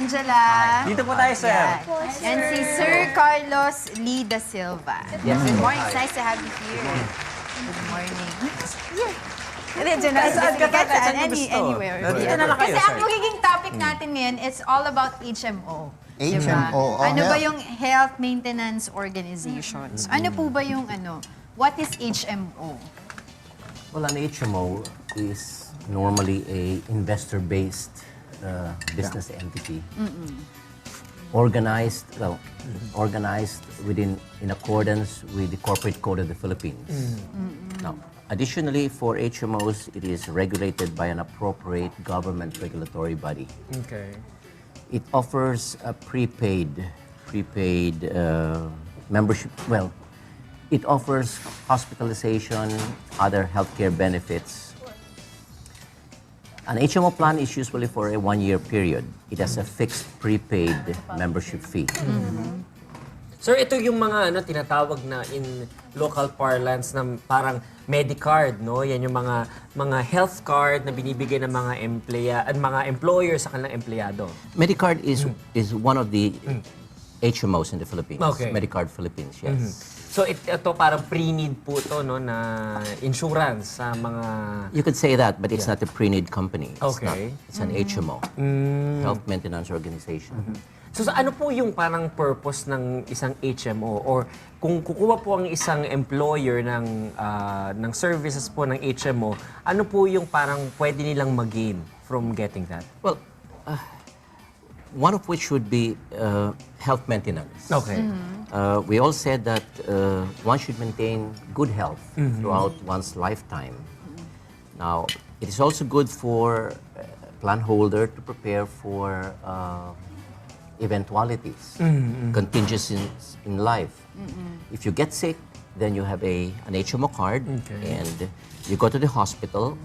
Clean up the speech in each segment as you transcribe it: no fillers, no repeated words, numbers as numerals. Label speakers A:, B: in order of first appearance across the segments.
A: Angela.
B: Dito po tayo, sir.
A: And si Sir Carlos Lee da Silva. Good morning. It's nice to have you here. Good morning. Hindi, dyan na.
B: Saan ka pa? Saan niyo gusto?
A: Anywhere.
B: Dito na lang kayo,
A: Kasi ang
B: sir.
A: magiging topic natin ngayon, it's all about HMO.
C: HMO.
A: Ano ba yung Health Maintenance Organizations? Ano po ba yung what is HMO?
D: Well, an HMO is normally a investor-based business entity, organized in accordance with the Corporate Code of the Philippines. Now, additionally, for HMOs, it is regulated by an appropriate government regulatory body.
B: Okay.
D: It offers a prepaid membership. Well, it offers hospitalization, other healthcare benefits. An HMO plan is usually for a one-year period. It has a fixed prepaid membership fee.
B: Sir, ito yung mga tinatawag na in local parlance na parang Medicard, no? Yan yung mga health card na binibigay ng mga employer sa kanilang empleyado.
D: Medicard is one of the HMOs in the Philippines.
B: Okay.
D: Medicard Philippines, yes.
B: So ito parang pre-need po to, no, na insurance sa mga...
D: You could say that, but it's not a pre-need company. It's not.
B: Okay.
D: It's an HMO, Health Maintenance Organization.
B: So ano po yung parang purpose ng isang HMO? Or kung kukuha po ang isang employer ng services po ng HMO, ano po yung parang pwede nilang mag-gain from getting that?
D: Well, one of which would be health maintenance.
B: Okay.
D: We all said that one should maintain good health throughout one's lifetime. Now, it is also good for plan holder to prepare for eventualities, contingencies in life. If you get sick, then you have an HMO card, and you go to the hospital.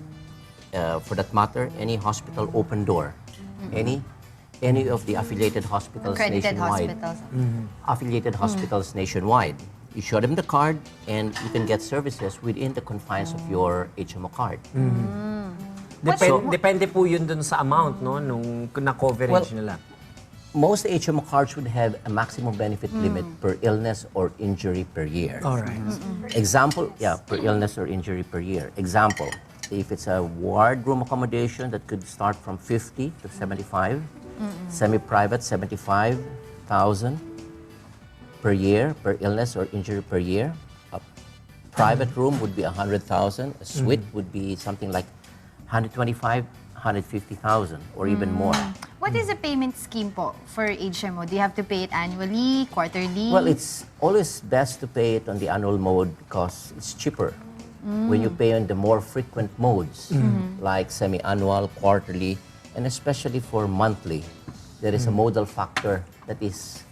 D: For that matter, any hospital open door, any of the affiliated hospitals
A: Accredited
D: nationwide.
A: hospitals.
D: Affiliated hospitals nationwide. You show them the card, and you can get services within the confines of your HMO card.
B: Depende po yun dun sa amount, no, nung na-coverage nila.
D: Most HMO cards would have a maximum benefit limit per illness or injury per year.
B: All right.
D: Example, per illness or injury per year. Example, if it's a ward room accommodation that could start from 50 to 75, semi-private 75,000 per year per illness or injury per year. A private room would be 100,000. A suite would be something like 125, 150,000 or even more.
A: What is the payment scheme po for HMO? Do you have to pay it annually, quarterly?
D: Well, it's always best to pay it on the annual mode because it's cheaper. When you pay on the more frequent modes, like semi-annual, quarterly, and especially for monthly, there is a modal factor that is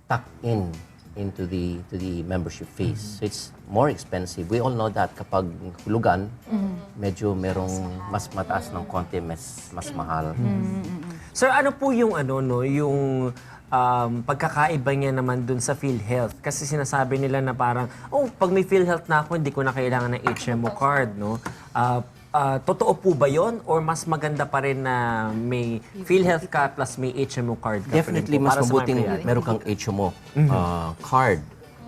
D: tucked into the membership fees. So it's more expensive. We all know that kapag hulugan, medyo merong mas mataas ng konti, mas mahal.
B: Sir, ano po yung yung pagkakaiba niya naman dun sa PhilHealth? Kasi sinasabi nila na parang, pag may PhilHealth na ako, hindi ko na kailangan ng HMO card, no? Totoo po ba yun? Or mas maganda pa rin na may PhilHealth ka plus may HMO card ka?
D: Definitely, mas mabuting meron kang HMO card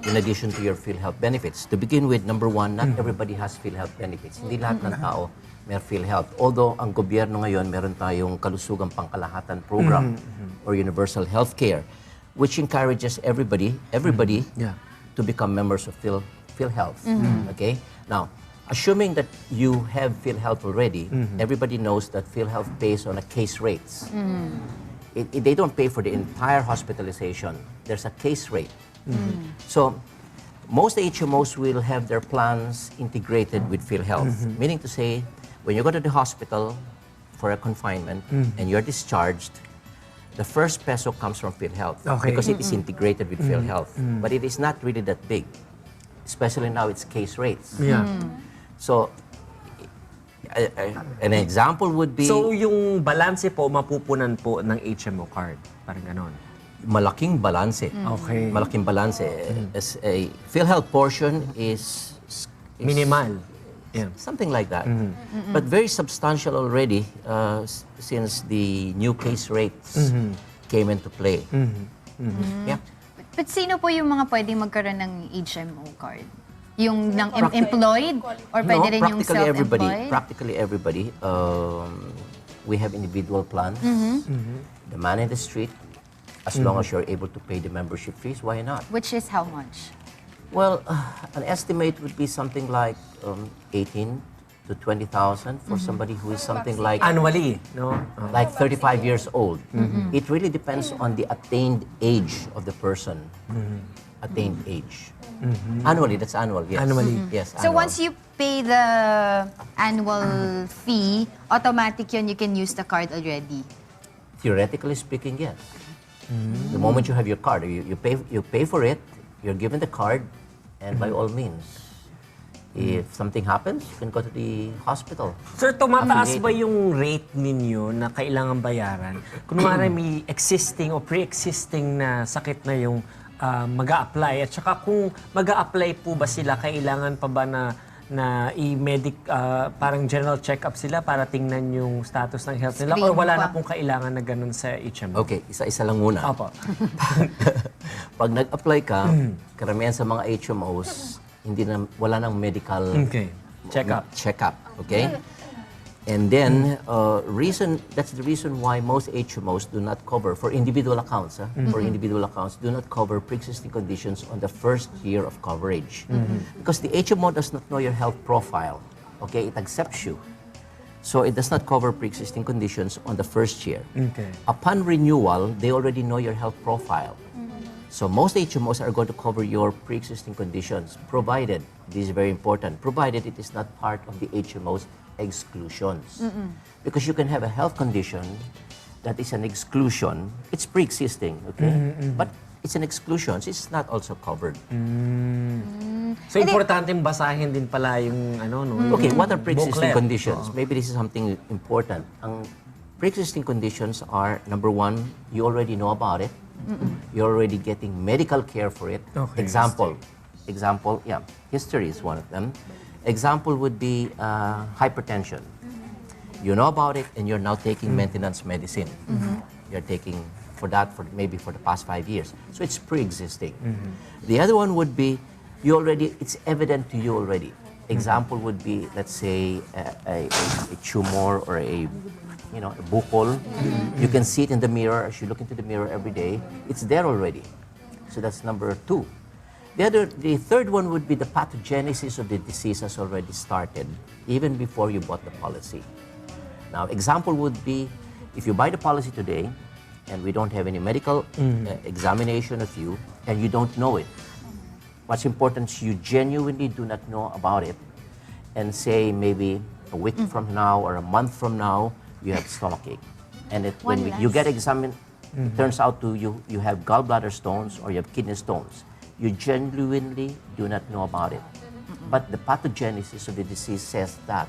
D: in addition to your PhilHealth benefits. To begin with, number one, not everybody has PhilHealth benefits. Hindi lahat ng tao may PhilHealth. Although ang gobyerno ngayon, meron tayong kalusugang pangkalahatan program or universal healthcare, which encourages everybody to become members of PhilHealth. Okay? Now, assuming that you have PhilHealth already, everybody knows that PhilHealth pays on a case rates. They don't pay for the entire hospitalization. There's a case rate. So, most HMOs will have their plans integrated with PhilHealth, meaning to say, when you go to the hospital for a confinement and you're discharged, the first peso comes from PhilHealth because it is integrated with PhilHealth. But it is not really that big, especially now it's case rates. So, an example would be...
B: So, yung balanse po, mapupunan po ng HMO card. Parang ganon.
D: Malaking balanse.
B: Okay.
D: Malaking balanse. As a PhilHealth portion is
B: Minimal. Yeah.
D: Something like that. But very substantial already since the new case rates came into play. Yeah.
A: But sino po yung mga pwedeng magkaroon ng HMO card? Yung ng employed? Or pwede rin yung self-employed?
D: Practically everybody. We have individual plans. The man in the street, as long as you're able to pay the membership fees, why not?
A: Which is how much?
D: Well, an estimate would be something like 18 to 20,000 for somebody who is something like
B: Annually, no?
D: like 35 years old. It really depends on the attained age of the person. Attained age. Annually, that's annual, yes.
B: Annually.
D: Yes,
A: So
D: annual.
A: once you pay the annual fee, automatic yun, you can use the card already.
D: Theoretically speaking, yes. The moment you have your card, you pay for it, you're given the card, and by all means, if something happens, you can go to the hospital.
B: Sir, tumataas ba yung rate ninyo na kailangan bayaran? Kunwari may existing o pre-existing na sakit na yung mag-a-apply. At saka kung mag-a-apply po ba sila, kailangan pa ba na i-medic, parang general check-up sila para tingnan yung status ng health nila? Or wala na pong kailangan na ganun sa HMO?
D: Okay, isa-isa lang muna.
B: Opo.
D: Pag nag-apply ka, karamihan sa mga HMOs, wala nang medical check-up. Okay? And then, that's the reason why most HMOs do not cover, for individual accounts, do not cover pre-existing conditions on the first year of coverage. Because the HMO does not know your health profile. Okay? It accepts you. So it does not cover pre-existing conditions on the first year.
B: Okay.
D: Upon renewal, they already know your health profile. So most HMOs are going to cover your pre-existing conditions, provided, this is very important, provided it is not part of the HMO's exclusions. Because you can have a health condition that is an exclusion, it's pre-existing, okay? But it's an exclusion, so it's not also covered.
B: So, importanteng basahin din pala yung ano, no?
D: Okay, what are pre-existing
B: booklet.
D: conditions? Maybe this is something important. Ang pre-existing conditions are, number one, you already know about it. You're already getting medical care for it.
B: Okay.
D: Example, yeah, history is one of them. Example would be hypertension. You know about it and you're now taking maintenance medicine. You're taking maybe for the past 5 years. So it's pre-existing. The other one would be, it's evident to you already. Example would be, let's say, a tumor or a bukol. You can see it in the mirror as you look into the mirror every day. It's there already. So that's number two. The third one would be the pathogenesis of the disease has already started, even before you bought the policy. Now, example would be, if you buy the policy today, and we don't have any medical examination of you, and you don't know it. What's important is you genuinely do not know about it, and say maybe a week from now or a month from now, you have stomachache. And when you get examined, it turns out you have gallbladder stones or you have kidney stones. You genuinely do not know about it. But the pathogenesis of the disease says that.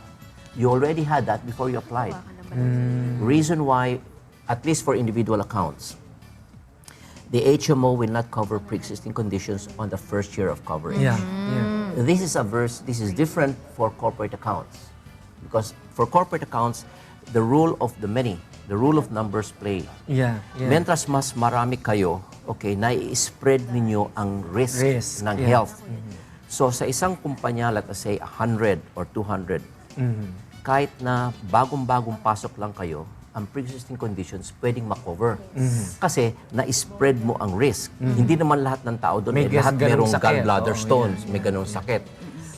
D: You already had that before you applied. Reason why, at least for individual accounts, the HMO will not cover pre-existing conditions on the first year of coverage. This is different for corporate accounts. Because for corporate accounts, the rule of the many, the rule of numbers play. Mentras mas marami kayo, okay, nai-spread ninyo ang risk ng health. So sa isang kumpanya, let us say 100 or 200, kahit na bagong-bagong pasok lang kayo, ang pre-existing conditions pwedeng makover. Kasi na-spread mo ang risk. Hindi naman lahat ng tao doon, lahat merong gallbladder stones, may ganong sakit.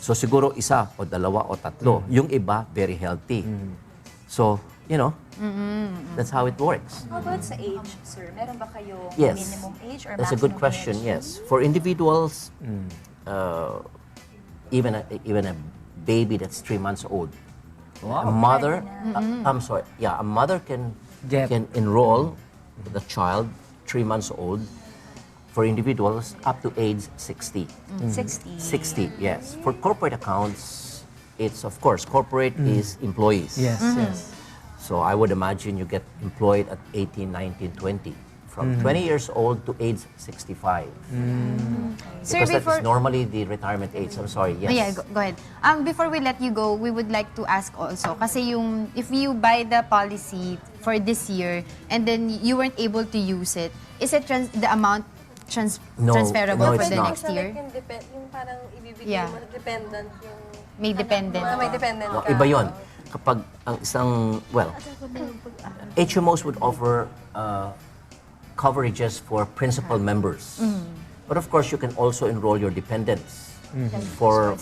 D: So siguro isa o dalawa o tatlo. Yung iba, very healthy. So, that's how it works.
C: How about sa age, sir? Meron ba kayong
D: Yes.
C: minimum age or
D: That's a
C: maximum
D: good question,
C: age?
D: yes. For individuals, even a baby that's 3 months old, a mother, a mother can enroll the child 3 months old. For individuals, up to age 60. 60, yes. For corporate accounts, it's of course, corporate is employees.
B: Yes.
D: So I would imagine you get employed at 18, 19, 20. from 20 years old to age 65.
A: Sir,
D: Because that
A: before...
D: is normally the retirement age. I'm sorry, yes.
A: Oh, yeah, go ahead. Before we let you go, we would like to ask also, kasi yung, if you buy the policy for this year and then you weren't able to use it, is it the amount
D: No,
A: transferable
D: no,
A: for
D: it's
A: the
D: not.
A: next year?
E: Yung parang ibibigay
A: Yeah.
E: mo, dependent yung...
A: May dependent.
E: May dependent
D: No,
E: ka.
D: iba yun. Kapag ang isang, well, HMOs would offer coverages for principal members. But of course, you can also enroll your dependents. For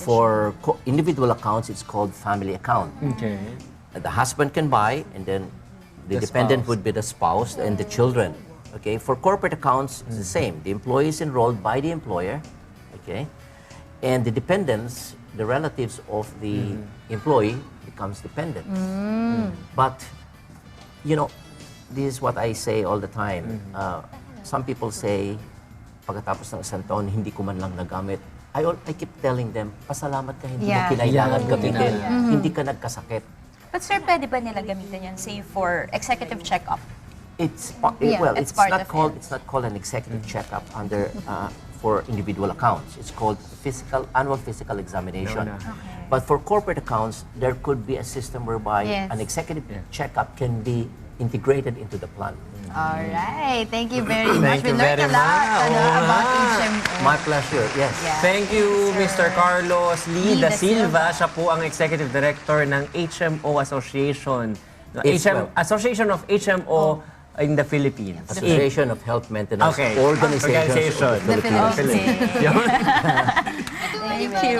D: individual accounts, it's called family account.
B: Okay.
D: The husband can buy, and then the
B: The
D: dependent
B: spouse.
D: would be the spouse and the children. Okay. For corporate accounts, it's the same. The employee is enrolled by the employer. Okay. And the dependents, the relatives of the employee, becomes dependents. But you know, this is what I say all the time. Some people say, pagkatapos ng isang taon, hindi ko man lang nagamit. I keep telling them, pasalamat ka, hindi
A: Yeah.
D: mo kinailangan
B: Yeah.
D: gamitin. Hindi ka nagkasakit.
C: But sir, pwede ba nila gamitin yan, say, for executive check-up?
D: It's
A: Yeah,
D: well,
C: it's
D: it's
C: part
D: not
C: of
D: called
C: it.
D: it's not called an executive checkup under for individual accounts. It's called annual physical examination. But for corporate accounts, there could be a system whereby
A: Yes.
D: an executive checkup can be integrated into the plan.
A: All right. Thank you very much.
B: Thank you
A: We learned
B: very
A: a lot
B: much. Oo
A: about
B: nga.
A: HMO.
D: My pleasure. Yes.
A: Yeah.
B: Thank you, Mr. Carlos Lee da Silva.
A: Silva.
B: Siya po ang Executive Director ng HMO Association. No,
D: HMO.
B: Association of HMO in the Philippines.
D: Association of Health Maintenance
B: Okay.
D: Organizations of the
B: Organization.
A: The
D: Philippines.
A: Philippines.
B: Yun.
C: Thank you.